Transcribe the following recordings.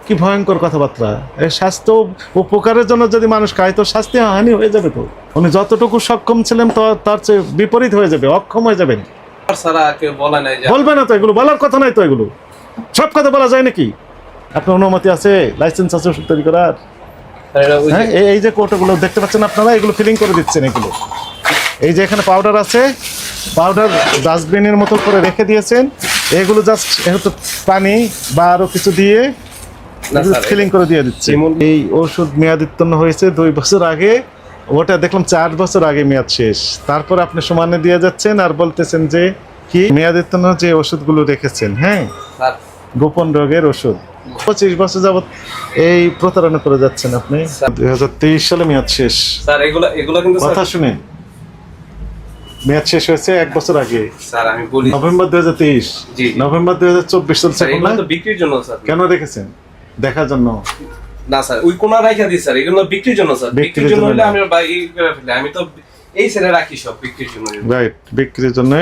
কি ভয়ঙ্কর কথাবার্তা! এই স্বাস্থ্য উপকারের জন্য যদি মানুষ খায় তো স্বাস্থ্য হানি হয়ে যাবে। তো উনি যতটুকু সক্ষম ছিলেন তো তার চেয়ে বিপরীত হয়ে যাবে, অক্ষম হয়ে যাবেন। বলবে না তো, এগুলো বলার কথা নাই তো, এগুলো সব কথা বলা যায় নাকি? আপনার অনুমতি আছে, লাইসেন্স আছে ওষুধ তৈরি করার? হ্যাঁ, এই যে কৌটোগুলো দেখতে পাচ্ছেন আপনারা, এগুলো ফিলিং করে দিচ্ছেন। এগুলো এই যে এখানে পাউডার আছে, পাউডার ডাস্টবিনের মতো করে রেখে দিয়েছেন। এগুলো জাস্ট একটু পানি বা আরো কিছু দিয়ে ফিলিং করে দিয়ে দিচ্ছে। এই ওষুধ মেয়াদ উত্তীর্ণ হয়েছে 2 বছর আগে, ওটা দেখলাম 4 বছর আগে মেয়াদ শেষ। তারপর আপনি সমানে দিয়ে যাচ্ছেন আর বলতেছেন যে কি মেয়াদ উত্তীর্ণ যে ওষুধগুলো রেখেছেন, হ্যাঁ, গোপন রোগের ওষুধ 25 বছর যাবত এই প্রতারণা করে যাচ্ছেন আপনি। 2023 সালে মেয়াদ শেষ। স্যার এগুলো কিন্তু কথা শুনে মেয়াদ শেষ হয়েছে 1 বছর আগে। স্যার আমি বলি নভেম্বর 2023, নভেম্বর 2024 চলছে। এগুলো তো বিক্রির জন্য স্যার। কেন রেখেছেন? দেখার জন্য? না স্যার, ওই কোনা রাখা দিই স্যার, এগুলো বিক্রির জন্য স্যার। বিক্রির জন্য হলে আমি এই করে ফেলি, আমি তো এই ছেড়ে রাখি সব বিক্রির জন্য। রাইট, বিক্রির জন্য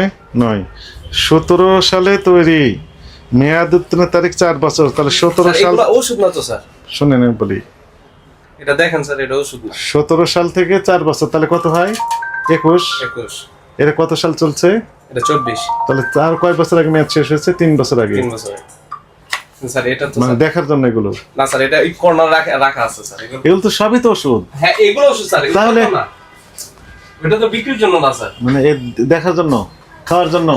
নয়। 17 সালে তৈরি, মেয়াদ উত্তীর্ণের তারিখ 4 বছর, তাহলে 17 সাল। এগুলো ওষুধ না তো স্যার? শুনেন আমি বলি, এটা দেখেন স্যার, এটা ওষুধ না। 17 সাল থেকে 4 বছর, তাহলে কত হয়? 21। এর কত সাল চলছে? এটা 24। তাহলে আর কয় বছর আগে মেয়াদ শেষ হয়েছে? 3 বছর আগে। 3 বছর স্যার। এটা তো মানে দেখার জন্য এগুলো না স্যার, এটা এই কর্নার রাখা আছে স্যার। এগুলো তো সবই তো ওষুধ। হ্যাঁ, এগুলো ওষুধ স্যার। তাহলে না, এটা তো বিক্রির জন্য না স্যার, মানে দেখার জন্য, খাওয়ার জন্য,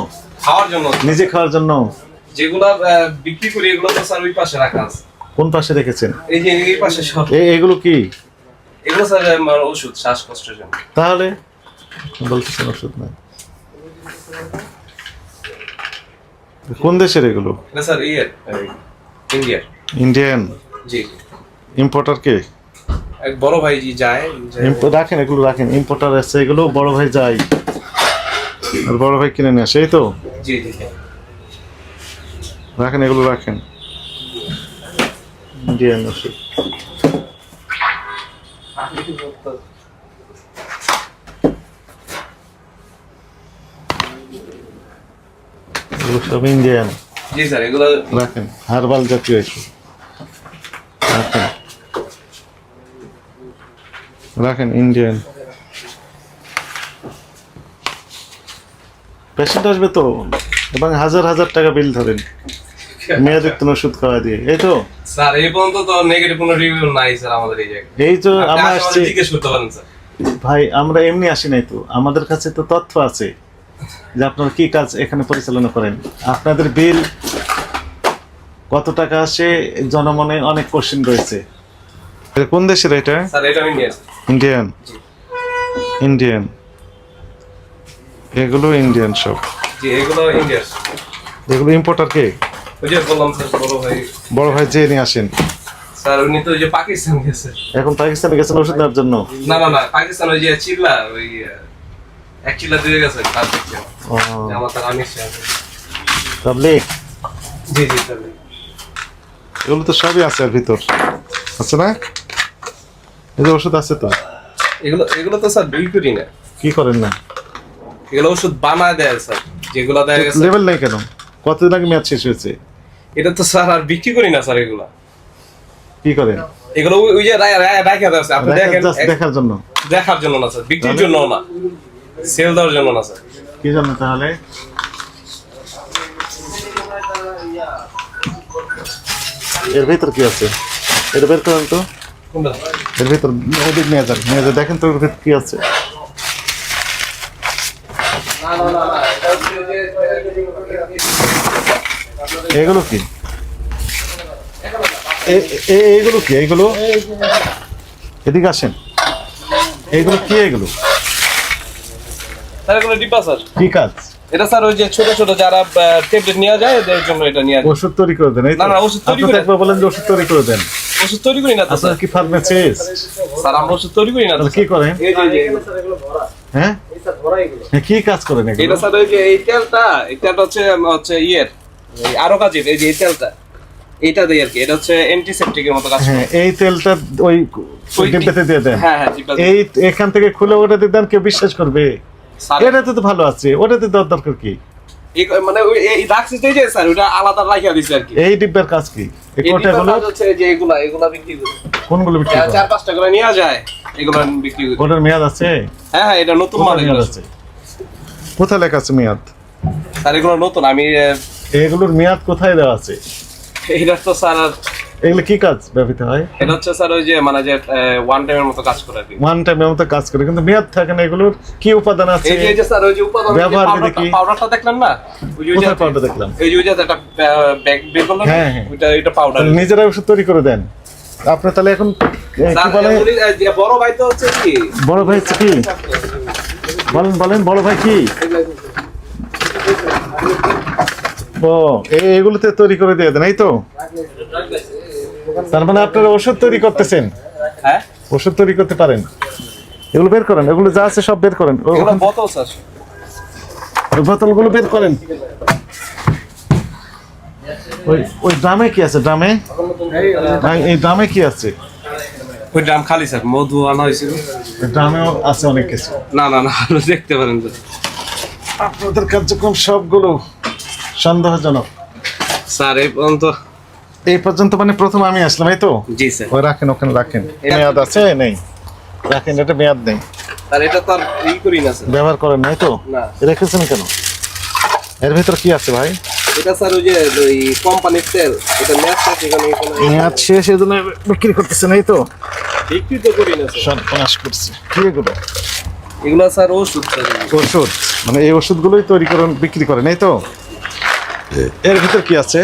খাওয়ার জন্য, নিজে খাওয়ার জন্য। যেগুলা বিক্রি করি এগুলো তো স্যার ওই পাশে রাখা আছে। কোন পাশে রেখেছেন? এই যে এই পাশে সব। এগুলো কি? এগুলো স্যার আমার ওষুধ, শ্বাসকষ্টের জন্য। তাহলে বলতেছেন ওষুধ না? কোন দেশের এগুলো? এটা স্যার ইন্ডিয়ার। ইন্ডিয়ান? জি। ইম্পোর্টার কে? এক বড় ভাই জি যায়। রাখেন, এগুলো রাখেন। ইম্পোর্টার আছে, এগুলো বড় ভাই যায় আর বড় ভাই কিনে নিয়ে আসে, এই তো? জি জি। রাখেন, এগুলো রাখেন। ইন্ডিয়ান ওষুধ। এগুলো সব ইন্ডিয়ান। জি স্যার, এগুলো রাখেন। হার্বাল জাতীয় ওষুধ রাখেন, রাখেন। ইন্ডিয়ান। পেশেন্ট আসবে তো, এবং হাজার হাজার টাকা বিল ধরেন মেয়াদ উত্তীর্ণ ওষুধ খাওয়া দিয়ে, এই তো? স্যার এই পর্যন্ত তো নেগেটিভ কোনো রিভিউ নাই স্যার আমাদের এই জায়গায়। এই তো আমরা আসছি। জিজ্ঞেস করতে পারেন স্যার। ভাই, আমরা এমনি আসি নাই তো, আমাদের কাছে তো তথ্য আছে যে আপনারা কি কাজ এখানে পরিচালনা করেন। আপনাদের বিল কত টাকা আসে, জনমনে অনেক কোশ্চেন রয়েছে। কোন দেশের এটা? স্যার এটা ইন্ডিয়ান। ইন্ডিয়ান? ইন্ডিয়ান। এগুলো ইন্ডিয়ান সব? জি, এগুলো ইন্ডিয়ান। এগুলো ইম্পোর্টার কে? ওই যে বললাম স্যার, বড় ভাই। বড় ভাই যে নিয়ে আসেন। স্যার উনি তো ওই যে পাকিস্তান গেছে। এখন পাকিস্তানে গেছেন ওষুধ নেওয়ার জন্য? না না না, পাকিস্তান ওই যে চিল্লা, ওই এক চিল্লা দিয়ে গেছে কাজ দেখছে। আমার স্যার আমি তাবলিগ? জি জি স্যার। এগুলো তো সবই আছে এর ভিতর, আছে না? এই যে ওষুধ আছে তো। এগুলো তো স্যার বিল করি না। কি করেন না? এগুলো ওষুধ বানায় দেয় স্যার, যেগুলো দেয় গেছে। লেভেল নাই কেন? কতদিন আগে মেয়াদ শেষ হয়েছে? এটা তো স্যার আর বিক্রি করি না স্যার। এগুলো কি করেন? এগুলো ওই যে রাখা আছে, আপনি দেখেন। দেখার জন্য? দেখার জন্য না স্যার, বিক্রির জন্য না, সেল দেওয়ার জন্য না স্যার। কি জন্য তাহলে? এর ভিতর কি আছে? এটা বের করেন তো। এর ভিতর ওদিক নিয়ে যান, নিয়ে যান, দেখেন তো এর ভিতর কি আছে। এগুলো কি? এইগুলো কি? এইগুলো এদিকে আসেন। এইগুলো কি? এগুলো স্যার এগুলো ডিব্বা স্যার। কি কাজ? এটা স্যার ওই যে ছোট ছোট যারা ট্যাবলেট নিয়ে যায় এদের জন্য এটা নিয়ে যায়। ওষুধ তৈরি করে দেন? না না, ওষুধ তৈরি করে। একবার বলেন যে ওষুধ তৈরি করে দেন। ওষুধ তৈরি করি না তো আপনারা স্যার। কি ফার্মাসিস্ট? স্যার আমরা ওষুধ তৈরি করি না তো। কি করেন? এই যে স্যার এগুলো ভরা। হ্যাঁ, কি কাজ করেন এগুলো? এটা স্যার ওই যে এই তেলটা হচ্ছে ইয়ের আরো কাজের। এই যে এই তেলটা, এইটা দেই আর কি। এটা হচ্ছে অ্যান্টিসেপটিকের মতো কাজ করে। হ্যাঁ, এই তেলটা ওই ডিব্বাতে দিয়ে দেন। হ্যাঁ হ্যাঁ, ডিব্বা। এই এখান থেকে খুলে ওটাতে দেন, কেউ বিশ্বাস করবে? স্যার এটাতে তো ভালো আছে, ওটাতে দেওয়ার দরকার কি? মানে এই রাখছি যে স্যার ওটা আলাদা রাখিয়া দিছে আর কি। এই ডিব্বার কাজ কি? এই এই কোটাগুলো ডিব্বার হচ্ছে যে এগুলা বিক্রি করে। কোনগুলো বিক্রি করে? 4-5 করে নিয়ে যায়, এগুলো বিক্রি করে। ওটার মেয়াদ আছে? হ্যাঁ এটা নতুন মাল মেয়াদ আছে। কোথায় লেখা আছে মেয়াদ? স্যার এগুলো নতুন, আমি এগুলোর মেয়াদ কোথায় দেওয়া আছে? এটা তো স্যার এগুলো কি কাজ ব্যবহৃত হয়? এটা হচ্ছে স্যার ওই যে মানে যে ওয়ান টাইমের মতো কাজ করে আর কি। ওয়ান টাইমের মতো কাজ করে, কিন্তু মেয়াদ থাকে না। এগুলোর কি উপাদান আছে? এই যে স্যার ওই যে উপাদান ব্যবহার বিধি কি? পাউডারটা দেখলেন না? ওই যে কোথায় পাউডার দেখলাম? এই যে একটা ব্যাগ বের করলেন, হ্যাঁ, হ্যাঁ। এটা পাউডার। নিজেরা ওষুধ তৈরি করে দেন আপনি? তাহলে এখন কি বলে বড় ভাই তো হচ্ছে কি, বড় ভাই হচ্ছে কি? বলেন বড় ভাই কি? ও এগুলোতে তৈরি করে দিয়ে দেন, এই তো? তার মানে আপনারা ওষুধ তৈরি করতেছেন? হ্যাঁ ওষুধ তৈরি করতে পারেন? এগুলো বের করেন, এগুলো যা আছে সব বের করেন। এগুলো বোতল স্যার, ওই বোতলগুলো বের করেন। ওই ড্রামে কি আছে? ড্রামে এই ড্রামে কি আছে? ওই ড্রাম খালি স্যার, মধু আনা হয়েছিল। ড্রামেও আছে অনেক কিছু। না আরো দেখতে পারেন তো। আপনাদের কার্যক্রম সবগুলো সন্দেহজনক স্যার এই পর্যন্ত মানে প্রথম আমি আসলাম, এই তো? জি স্যার। ওই রাখেন, ওখানে রাখেন। মেয়াদ আছে? নেই, রাখেন। এটা মেয়াদ নেই, স্যার এটা তো আর করি না স্যার, ব্যবহার করেন নাই তো? না। রেখেছেন কেন? এর ভিতর কি আছে ভাই? এটা স্যার ওই যে ওই কোম্পানির তেল, এটা মেয়াদ শেষ, এখানে মেয়াদ শেষ, এই জন্য বিক্রি করতেছেন, এই তো? বিক্রি তো করি না স্যার। সর্বনাশ করছে। কি এগুলো? এগুলো স্যার ওষুধ স্যার। ওষুধ মানে এই ওষুধগুলোই তৈরি করেন, বিক্রি করেন, এই তো? এর ভিতর কি আছে?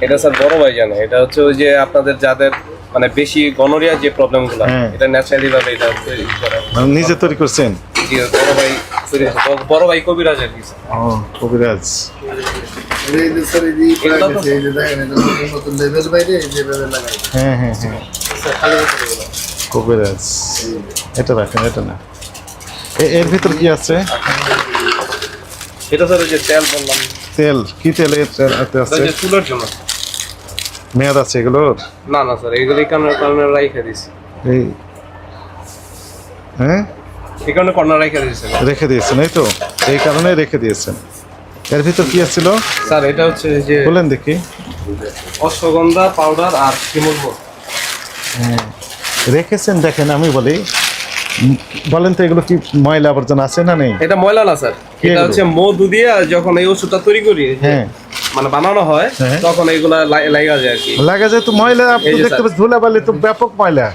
এটা স্যার বড় ভাই জানে। এটা হচ্ছে ওই যে আপনাদের যাদের মানে বেশি গনোরিয়া যে প্রবলেমগুলো, হ্যাঁ। এটা ন্যাচারালি ভাবে এটা তৈরি করা। মানে নিজে তৈরি করছেন? জি বড় ভাই তৈরি করছে। বড় ভাই কবিরাজ আর কি স্যার। ও কবিরাজ। হ্যাঁ হ্যাঁ হ্যাঁ, কবিরাজ। এটা রাখেন, এটা না। এর ভিতর কি আছে? এটা স্যার ওই যে তেল বললাম। তেল? কি তেল এতে আছে? যে চুলের জন্য। মেয়াদ আছে এগুলোর? না স্যার, এগুলো এই কারণে রাইখা দিয়েছি। এই হ্যাঁ, এই কারণে কর্নার রাইখা দিয়েছি রেখে দিয়েছেন, এই তো? এই কারণে রেখে দিয়েছেন। এর ভিতর কি ছিল স্যার? এটা হচ্ছে যে বলেন দেখি। অশ্বগন্ধা পাউডার আর শিমুল। রেখেছেন, দেখেন আমি বলি। বলেন তো এগুলো কি ময়লা আবর্জনা আছে না নেই? এটা ময়লা না স্যার, এটা হচ্ছে মধু দিয়ে যখন এই ওষুধটা তৈরি করি, হ্যাঁ, মানে বানানো হয়, হ্যাঁ। তখন এইগুলা লাগা যায় আর কি। লাগা যায় তো ময়লা। আপনি এই যে দেখতে স্যার। পাচ্ছেন ধুলাবালি তো ব্যাপক ময়লা।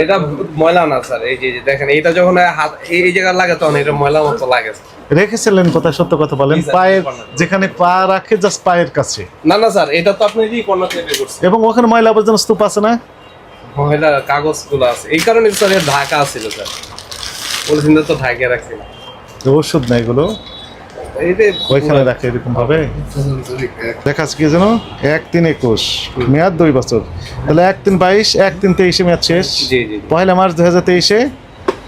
এটা ময়লা না স্যার, এই যে দেখেন এটা যখন হাত এই জায়গায় লাগে তখন এটা ময়লা মতো লাগে। রেখেছিলেন কোথায়? সত্য কথা বলেন। জি স্যার, পায়ের, যেখানে পা রাখে জাস্ট পায়ের কাছে। না স্যার, এটা তো আপনি এই কর্নার থেকে করছেন। এবং ওখানে ময়লা আবর্জনা স্তূপ আছে না? ময়লা কাগজগুলো আছে, এই কারণে স্যার এর ঢাকা ছিল স্যার, পলিথিন তো ঢাকিয়ে রাখছি। ওষুধ না এগুলো, এই যে ওইখানে রাখে এরকম ভাবে। দেখা আছে কি যেন 1-3-21, মেয়াদ 2 বছর। তাহলে 1-3-22, 1-3-23 মেয়াদ শেষ। জি জি 1 মার্চ 2023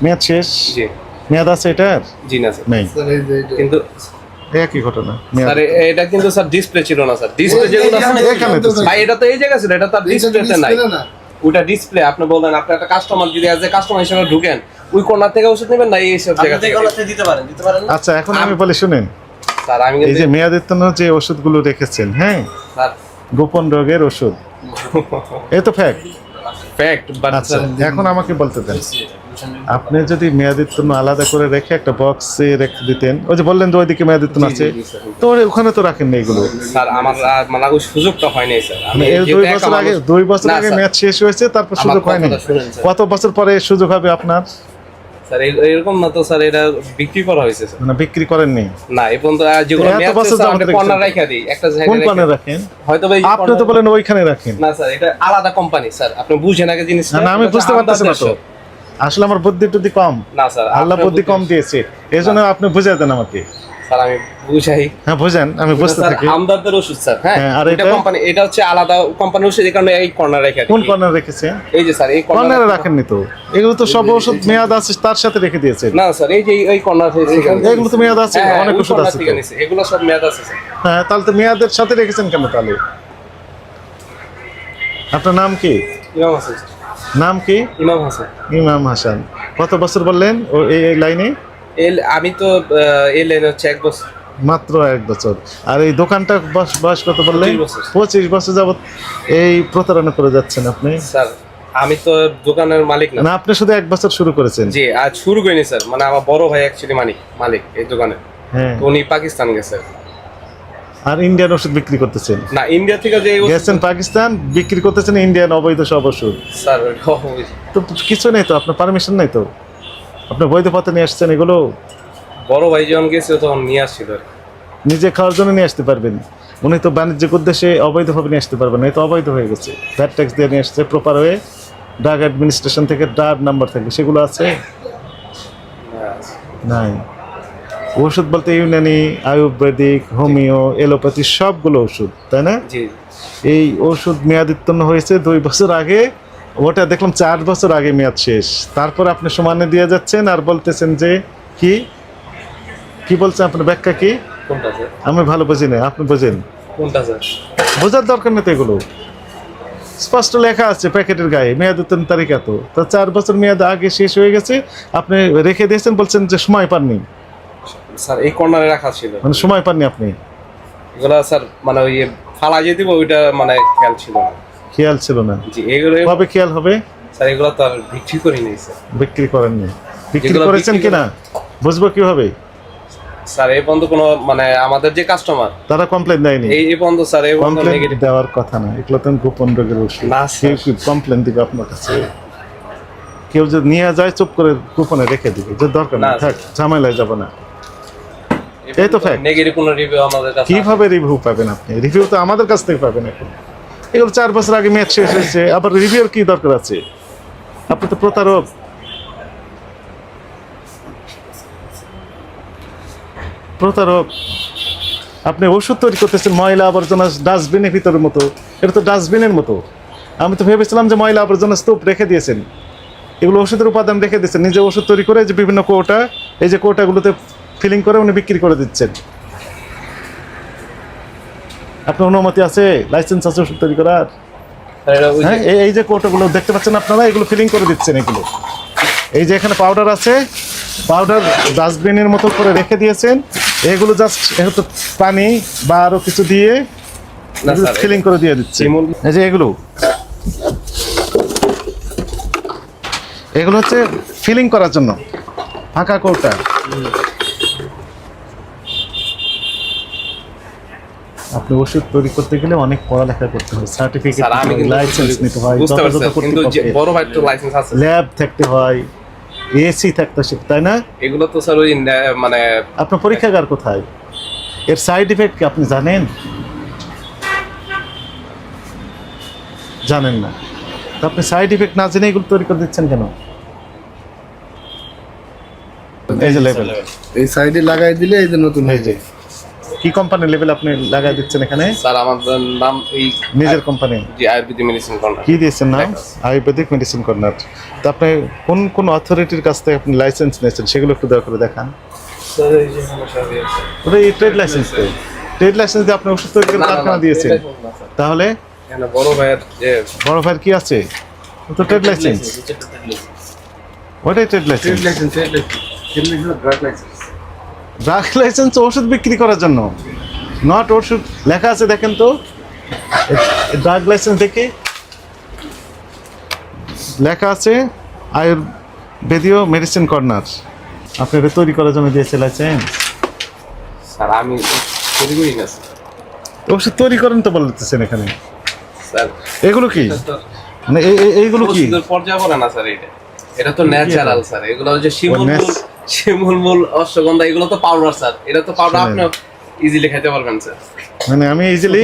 মেয়াদ শেষ। জি মেয়াদ আছে এটার? জি না স্যার, নেই। কিন্তু একই ঘটনা। মেয়াদ স্যার এটা কিন্তু স্যার ডিসপ্লে ছিল না স্যার, ডিসপ্লে যেগুলো আছে এখানে তো ভাই, এটা তো এই জায়গা ছিল, এটা তার ডিসপ্লেতে নাই। ওটা ডিসপ্লে আপনি বললেন, আপনি একটা কাস্টমার যদি অ্যাজ এ কাস্টমার হিসেবে ঢুকেন, ওই কর্নার থেকে ওষুধ নেবেন না এই সব জায়গা থেকে দিতে পারেন না? আচ্ছা, এখন আমি বলি শুনেন। স্যার আমি এই কিন্তু যে মেয়াদোত্তীর্ণ যে ওষুধগুলো রেখেছেন, হ্যাঁ, স্যার গোপন রোগের ওষুধ, এ তো ফ্যাক্ট। ফ্যাক্ট, বাট আচ্ছা, এখন আমাকে বলতে দেন, আপনি যদি মেয়াদোত্তীর্ণ আলাদা করে রেখে একটা বক্সে রেখে দিতেন, ওই যে বললেন যে ওইদিকে মেয়াদোত্তীর্ণ আছে, তো ওখানে তো রাখেন না এগুলো। স্যার আমার মানে ওই সুযোগটা হয় নাই স্যার। আমি এই 2 বছর আগে, 2 বছর না, আগে স্যার। মেয়াদ শেষ হয়েছে, তারপর সুযোগ হয়নি। কথাটা শুনেন, স্যার। কত বছর পরে সুযোগ হবে আপনার? স্যার এরকম না তো স্যার, এটা বিক্রি করা হয়েছে স্যার। মানে বিক্রি করেননি? না, এই পর্যন্ত যেগুলো এত মেয়াদ বছর শেষ, যাবত আমরা রেখেছেন। কর্নার রাখা দিই একটা কোন জায়গায় কর্নারে রাখেন? হয়তো ভাই আপনি তো বলেন ওইখানে রাখেন। না স্যার, এটা আলাদা কোম্পানি স্যার, আপনি বুঝেন আগে জিনিসটা। না, আমি বুঝতে পারতেছি না তো। আসলে আমার বুদ্ধি টুদ্ধি কম। না স্যার, আল্লাহ বুদ্ধি কম দিয়েছে, এই জন্য আপনি বুঝিয়ে দেন আমাকে। স্যার আমি বুঝাই। হ্যাঁ বুঝেন, আমি বুঝতে স্যার থাকি। আমদারদের ওষুধ স্যার, হ্যাঁ, হ্যাঁ, আর এটা এটা? কোম্পানি, এটা হচ্ছে আলাদা কোম্পানির ওষুধ, এই কারণে এই কর্নার রাখা দিই। কোন কর্নার রেখেছে? এই যে স্যার এই কর্নারে রাখেননি তো, এগুলো তো সব ওষুধ মেয়াদ আছে তার সাথে রেখে দিয়েছে। না স্যার, এই যে এই কর্নার থেকে এগুলো তো মেয়াদ আছে, অনেক ওষুধ আছে তো। এগুলো সব মেয়াদ আছে স্যার। হ্যাঁ, তাহলে তো মেয়াদের সাথে রেখেছেন কেন তাহলে? আপনার নাম কি? ইমাম হাসান স্যার। নাম কি? ইমাম হাসান। ইমাম হাসান। কত বছর বললেন ও এই লাইনে? আমি তো এলেন হচ্ছে 1 বছর। মাত্র 1 বছর। আর এই দোকানটা বয়স কত বললেন? 25 বছর। 25 বছর যাবত এই প্রতারণা করে যাচ্ছেন আপনি। স্যার আমি তো দোকানের মালিক না। না, আপনি শুধু 1 বছর শুরু করেছেন। জি, আজ শুরু করিনি স্যার, মানে আমার বড় ভাই অ্যাকচুয়ালি মালিক এই দোকানে। হ্যাঁ। তো উনি পাকিস্তান গেছে। আর ইন্ডিয়ান ওষুধ বিক্রি করতেছেন? না, ইন্ডিয়া থেকে যে গেছেন পাকিস্তান, বিক্রি করতেছেন ইন্ডিয়ান অবৈধ সব ওষুধ। স্যার তো কিছু নেই তো, আপনার পারমিশন নেই তো, আপনি বৈধ পথে নিয়ে আসছেন এগুলো? বড় ভাই যখন গেছে তখন নিয়ে আসছিল আর কি। নিজে খাওয়ার জন্য নিয়ে আসতে পারবেন, উনি তো বাণিজ্যিক উদ্দেশ্যে অবৈধভাবে নিয়ে আসতে পারবেন না, এই তো অবৈধ হয়ে গেছে। ভ্যাট ট্যাক্স দিয়ে নিয়ে আসছে প্রপার হয়ে, ড্রাগ অ্যাডমিনিস্ট্রেশন থেকে ড্রাগ নাম্বার থাকবে, সেগুলো আছে? নাই। ওষুধ বলতে ইউনানি, আয়ুর্বেদিক, হোমিও, এলোপ্যাথি সবগুলো ওষুধ, তাই না? জি। এই ওষুধ মেয়াদোত্তীর্ণ হয়েছে 2 বছর আগে, ওটা দেখলাম 4 বছর আগে মেয়াদ শেষ। তারপর আপনি সমানে দিয়ে যাচ্ছেন আর বলতেছেন যে কি কি বলছেন, আপনার ব্যাখ্যা কি? কোনটা স্যার? আমি ভালো বুঝি না, আপনি বোঝেন। কোনটা স্যার? বোঝার দরকার নেই তো, এগুলো স্পষ্ট লেখা আছে প্যাকেটের গায়ে, মেয়াদ উত্তীর্ণ তারিখ এত। তা 4 বছর মেয়াদ আগে শেষ হয়ে গেছে, আপনি রেখে দিয়েছেন, বলছেন যে সময় পাননি। স্যার এই কর্নারে রাখা ছিল, মানে সময় পাননি আপনি? এগুলা স্যার মানে ওই ফালা যে দিব ওইটা মানে খেয়াল ছিল না। খেয়াল ছিল না? জি, এগুলো কবে খেয়াল হবে? স্যার এগুলো তো আর বিক্রি করি নাই স্যার। বিক্রি করেননি? বিক্রি যেগুলো করেছেন বিক্রি কিনা বুঝবো কিভাবে? স্যার এই পর্যন্ত কোনো মানে আমাদের যে কাস্টমার তারা কমপ্লেন দেয়নি? এই পর্যন্ত স্যার এই পর্যন্ত কমপ্লেন নেগেটিভ। দেওয়ার কথা না, এগুলো তো গোপন রোগের ওষুধ। না, কেউ কি কমপ্লেন দিবে আপনার কাছে? কেউ যদি নিয়ে যায় চুপ করে গোপনে রেখে দিবে, যে দরকার না, না, থাক, ঝামেলায় যাব না। এই তো fact। নেগেটিভ কোনো রিভিউ আমাদের কাছে কিভাবে রিভিউ পাবেন আপনি? রিভিউ তো আমাদের কাছ থেকে পাবেন এখন। এগুলো 4 বছর আগে মেয়াদ শেষ হয়েছে, আবার রিভিউর কি দরকার আছে? আপনি তো প্রতারক। প্রতারক। আপনি ওষুধ তৈরি করতেছেন ময়লা আবর্জনা ডাস্টবিনের ভিতরের মতো, এটা তো ডাস্টবিনের মতো। আমি তো ভেবেছিলাম যে ময়লা আবর্জনা স্তূপ রেখে দিয়েছেন, এগুলো ওষুধের উপাদান রেখে দিয়েছেন, নিজে ওষুধ তৈরি করে যে বিভিন্ন কৌটা, এই যে কৌটাগুলোতে ফিলিং করে উনি বিক্রি করে দিচ্ছেন। আপনার অনুমতি আছে, লাইসেন্স আছে ওষুধ তৈরি করার? স্যার, এটা ওই যে- হ্যাঁ, এই যে কৌটাগুলো দেখতে পাচ্ছেন আপনারা, এগুলো ফিলিং করে দিচ্ছেন। এগুলো এই যে এখানে পাউডার আছে, পাউডার ডাস্টবিনের মতো করে রেখে দিয়েছেন, এগুলো জাস্ট একটু পানি বা আরো কিছু দিয়ে না স্যার, ফিলিং করে দিয়ে দিচ্ছে। যেমন- এই যে এগুলো এগুলো হচ্ছে ফিলিং করার জন্য ফাঁকা কৌটা। আপনি ওষুধ তৈরি করতে গেলে অনেক পড়ালেখা করতে হয়, সার্টিফিকেট, স্যার আমি কিন্তু লাইসেন্স নিতে হয়, বুঝতে পারছি, যথাযথ কিন্তু যে কর্তৃপক্ষের বড় ভাই তো লাইসেন্স আছে। ল্যাব থাকতে হয়, এসি থাকতে হয়, তাই না? এগুলো তো স্যার ওই মানে আপনার পরীক্ষাগার কোথায়? এর সাইড ইফেক্ট কি আপনি জানেন? জানেন না? তো আপনি সাইড ইফেক্ট না জেনে এগুলো তৈরি করে দিচ্ছেন কেন? এই যে লেভেল, এই সাইডে লাগাই দিলে এই যে নতুন এই যে কি কোম্পানির লেভেল আপনি লাগাই দিচ্ছেন এখানে? স্যার আমাদের নাম এই নিজের কোম্পানি যে আয়ুর্বেদিক মেডিসিন কর্নার। কি দিয়েছেন নাম? Ayurvedic medicine corner. তো আপনি কোন কোন অথরিটির কাছ থেকে আপনি লাইসেন্স নিয়েছেন সেগুলো একটু দয়া করে দেখান। স্যার এই যে সমস্যা আছে। ওটা এই ট্রেড লাইসেন্স তো, ট্রেড লাইসেন্স দিয়ে আপনি ওষুধ তৈরি করে কারখানা দিয়েছেন, তাহলে এখানে বড় ভাইয়ের যে বড় ভাইয়ের কি আছে? ও তো ট্রেড লাইসেন্স, ওটাই ট্রেড লাইসেন্স। ড্রাগ লাইসেন্স ওষুধ বিক্রি করার জন্য, নট ওষুধ। লেখা আছে দেখেন তো, ড্রাগ লাইসেন্স দেখে লেখা আছে আয়ুর্বেদীয় মেডিসিন কর্নার। আপনি এটা তৈরি করার জন্য দিয়েছে লাইসেন্স? স্যার আমি তৈরি করি না স্যার। ওষুধ তৈরি করেন তো বলতেছেন এখানে। স্যার এগুলো কি, মানে এইগুলো কি? ওষুধের পর্যায়ে পড়ে না স্যার, এটা তো ন্যাচারাল স্যার। এগুলো হচ্ছে শিমুল মূল, অশ্বগন্ধা, এগুলো তো পাউডার স্যার। এটা তো পাউডার আপনি ইজিলি খেতে পারবেন স্যার। মানে আমি ইজিলি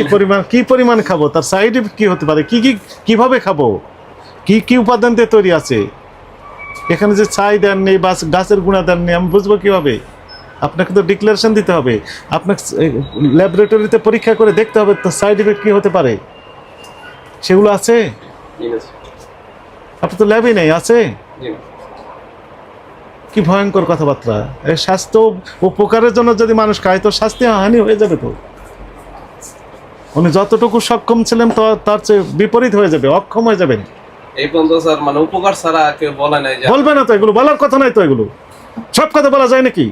কি পরিমাণ খাবো, তার সাইড ইফেক্ট কি হতে পারে, কিভাবে খাবো, কি উপাদান দিয়ে তৈরি আছে, এখানে যে ছাই দেননি বা গাছের গুঁড়া দেননি, আমি বুঝবো কিভাবে? আপনাকে তো ডিক্লারেশন দিতে হবে, আপনাকে ল্যাবরেটরিতে পরীক্ষা করে দেখতে হবে তো সাইড ইফেক্ট কি হতে পারে, সেগুলো আছে? আপনি তো ল্যাবই নেই, আছে? কি ভয়ঙ্কর কথাবার্তা! এই স্বাস্থ্য উপকারের জন্য যদি মানুষ খায় তো স্বাস্থ্য হানি হয়ে যাবে তো। উনি যতটুকু সক্ষম ছিলেন তো তার চেয়ে বিপরীত হয়ে যাবে, অক্ষম হয়ে যাবেন। এই পর্যন্ত স্যার মানে উপকার ছাড়া কেউ বলে নাই যে বলবে না তো, এগুলো বলার কথা নাই তো, এগুলো সব কথা বলা যায় নাকি?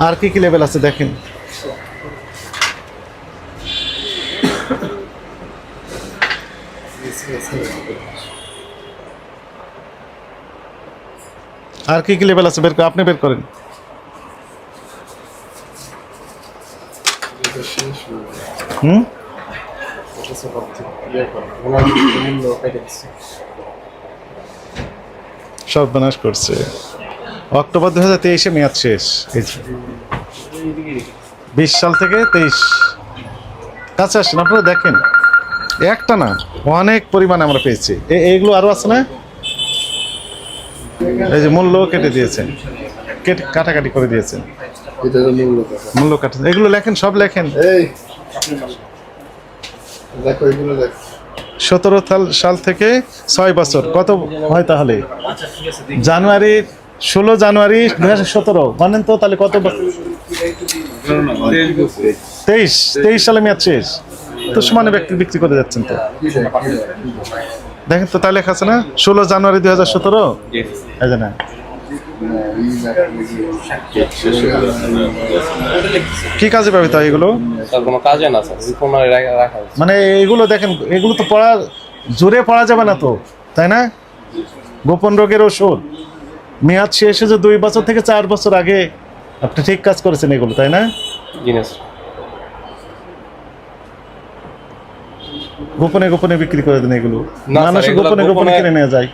আর কি কি লেভেল আছে দেখেন। আর কি কি লেভেল আছে বের করে আপনি বের করেন। হুম, সর্বনাশ করছে। অক্টোবর 2023-এ মেয়াদ শেষ। এই যে 20 সাল থেকে 23 কাছে আসেন, আপনারা দেখেন একটা না অনেক পরিমাণে আমরা পেয়েছি। এইগুলো আরো আছে না? এই যে মূল্য কেটে দিয়েছেন, কেটে কাটাকাটি করে দিয়েছেন, এটা হলো মূল্য কথা। মূল্য কাটে। এগুলো লেখেন, সব লেখেন। এই দেখো এগুলো দেখ। 17 সাল থেকে 6 বছর কত হয় তাহলে? জানুয়ারি 16 জানুয়ারি 2017 মানেন তো, তাহলে কত? 23 সালে মেয়াদ শেষ। তো সমানে ব্যক্তি বিক্রি করে যাচ্ছেন তো। দেখেন তো তাই লেখা আছে না 16 জানুয়ারি 2017। এই যে না, কি কাজে পাবে তাই এগুলো? তার কোনো কাজে না স্যার, ওই কোনায় রাখা হয়েছে। মানে এগুলো দেখেন, এগুলো তো পড়া জোরে পড়া যাবে না তো, তাই না? গোপন রোগের ওষুধ মেয়াদ শেষে যে 2 বছর থেকে 4 বছর আগে আপনি ঠিক কাজ করেছেন এগুলো, তাই না? জিনিস গোপনে গোপনে বিক্রি করে দেন এগুলো। না, মানুষ স্যার, এগুলো গোপনে গোপনে গোপনে কিনে নিয়ে যায়,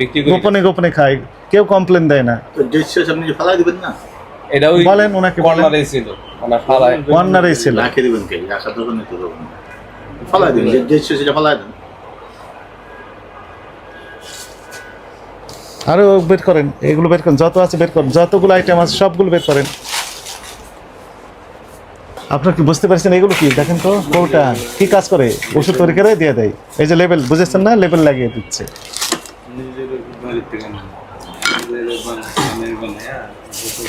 বিক্রি করি। গোপনে গোপনে খায়, কেউ কমপ্লেন দেয় না। তো ডেট শেষ আপনি ফালাই দিবেন না, এটা ওই বলেন ওনাকে, বলেন। কর্নারে ছিল, মানে ফালায়। কর্নারেই ছিল। রাখে দিবেন কে? রাখার দরকার নেই তো, তখন ফালাই দিবেন, ডেট শেষ এটা ফালাই দেন। আরো বের করেন, এগুলো বের করেন, যত আছে বের করেন, যতগুলো আইটেম আছে সবগুলো বের করেন। আপনার কি বুঝতে পারছেন এগুলো কি? দেখেন তো কোটা কি কাজ করে, ওষুধ তৈরি করে দিয়ে দেয়। এই যে লেবেল, বুঝেছেন না? লেবেল লাগিয়ে দিচ্ছে।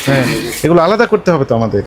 হ্যাঁ, এগুলো আলাদা করতে হবে তো আমাদের।